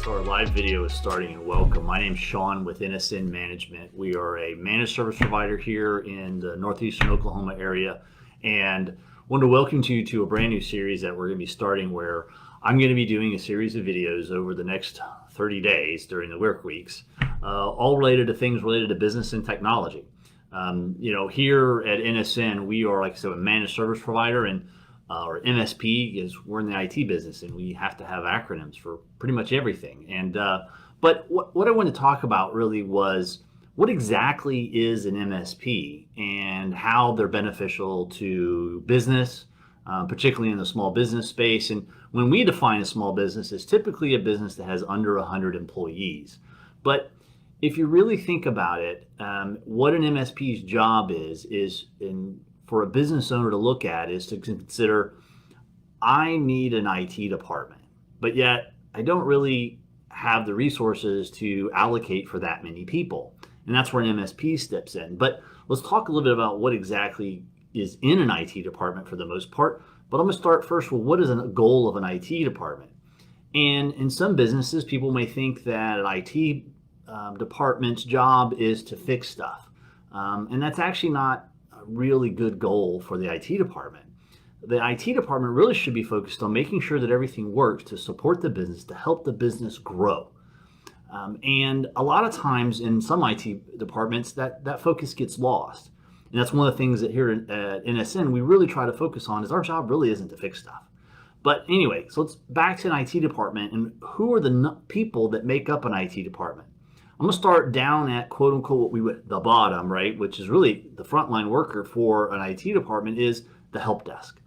So our live video is starting, and welcome. My name's Sean with NSN Management. We are a managed service provider here in the northeastern Oklahoma area, and want to welcome you to a brand new series that we're going to be starting, where I'm going to be doing a series of videos over the next 30 days during the work weeks, all related to things related to business and technology. Here at NSN, we are, like I said, a managed service provider, and or MSP is we're in the IT business, and we have to have acronyms for pretty much everything. And but what I want to talk about really was what exactly is an MSP and how they're beneficial to business, particularly in the small business space. And when we define a small business, it's typically a business that has under 100 employees. But if you really think about it, what an MSP's job is for a business owner to look at is to consider, I need an IT department, but yet I don't really have the resources to allocate for that many people. And that's where an MSP steps in. But let's talk a little bit about what exactly is in an IT department for the most part. But I'm going to start first with what is a goal of an IT department. And in some businesses, people may think that an IT department's job is to fix stuff. And that's actually not really good goal for the IT department. The IT department really should be focused on making sure that everything works to support the business, to help the business grow. And a lot of times in some IT departments, that focus gets lost. And that's one of the things that here at NSN we really try to focus on, is our job really isn't to fix stuff. But anyway, so let's back to an IT department, and who are the people that make up an IT department? I'm going to start down at quote unquote what we would the bottom, right, which is really the frontline worker for an IT department, is the help desk.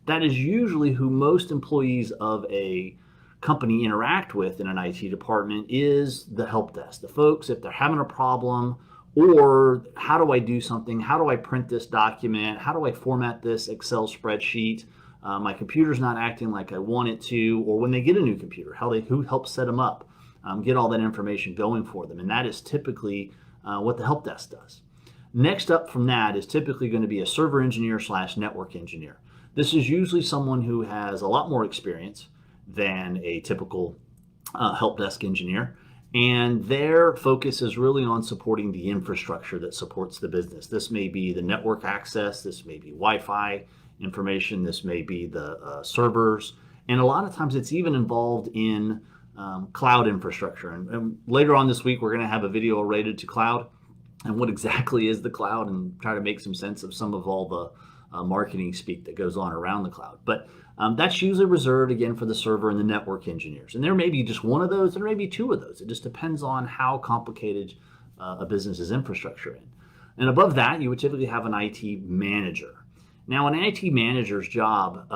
That is usually who most employees of a company interact with in an IT department, is the help desk. The folks, if they're having a problem, or how do I do something? How do I print this document? How do I format this Excel spreadsheet? My computer's not acting like I want it to, or when they get a new computer, who helps set them up? Get all that information going for them. And that is typically what the help desk does. Next up from that is typically going to be a server engineer / network engineer. This is usually someone who has a lot more experience than a typical help desk engineer. And their focus is really on supporting the infrastructure that supports the business. This may be the network access, this may be Wi-Fi information, this may be the servers. And a lot of times it's even involved in cloud infrastructure. And later on this week, we're going to have a video related to cloud and what exactly is the cloud, and try to make some sense of some of all the marketing speak that goes on around the cloud. But that's usually reserved, again, for the server and the network engineers. And there may be just one of those, there may be two of those. It just depends on how complicated a business's infrastructure is. And above that, you would typically have an IT manager. Now, an IT manager's job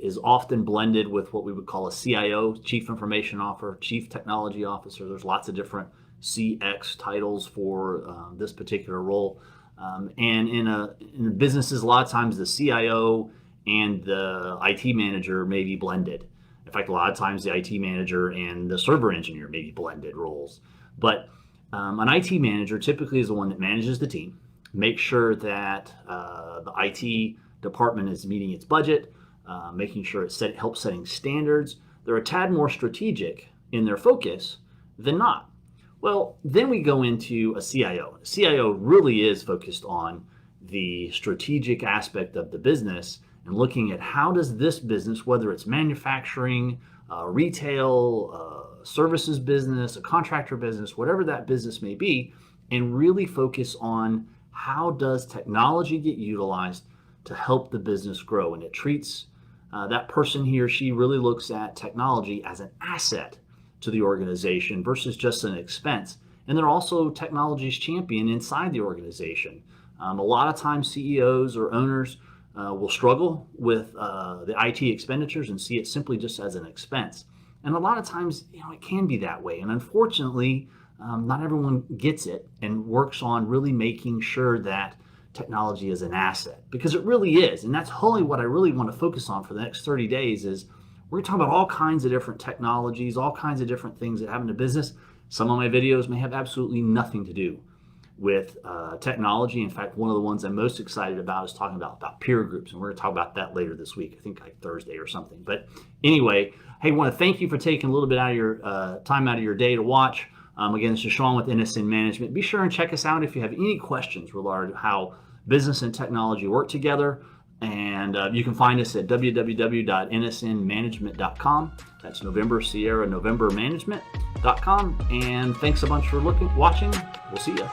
is often blended with what we would call a CIO, Chief Information Officer, Chief Technology Officer. There's lots of different CX titles for this particular role. And in businesses, a lot of times the CIO and the IT manager may be blended. In fact, a lot of times the IT manager and the server engineer may be blended roles. But an IT manager typically is the one that manages the team, makes sure that the IT department is meeting its budget, making sure it helps setting standards. They're a tad more strategic in their focus than not. Well, then we go into a CIO. A CIO really is focused on the strategic aspect of the business and looking at how does this business, whether it's manufacturing, retail, services business, a contractor business, whatever that business may be, and really focus on how does technology get utilized to help the business grow. And it treats that person, he or she really looks at technology as an asset to the organization versus just an expense. And they're also technology's champion inside the organization. A lot of times CEOs or owners will struggle with the IT expenditures and see it simply just as an expense. And a lot of times, it can be that way. And unfortunately, not everyone gets it and works on really making sure that technology is an asset, because it really is. And that's wholly what I really want to focus on for the next 30 days is we're going to talk about all kinds of different technologies, all kinds of different things that happen in business. Some of my videos may have absolutely nothing to do with technology. In fact, one of the ones I'm most excited about is talking about peer groups, and we're going to talk about that later this week. I think like Thursday or something. But anyway, hey, I want to thank you for taking a little bit out of your time out of your day to watch. Again, this is Sean with NSN Management. Be sure and check us out if you have any questions regarding how business and technology work together. And you can find us at www.nsnmanagement.com. That's November Sierra November Management.com. And thanks a bunch for watching. We'll see you.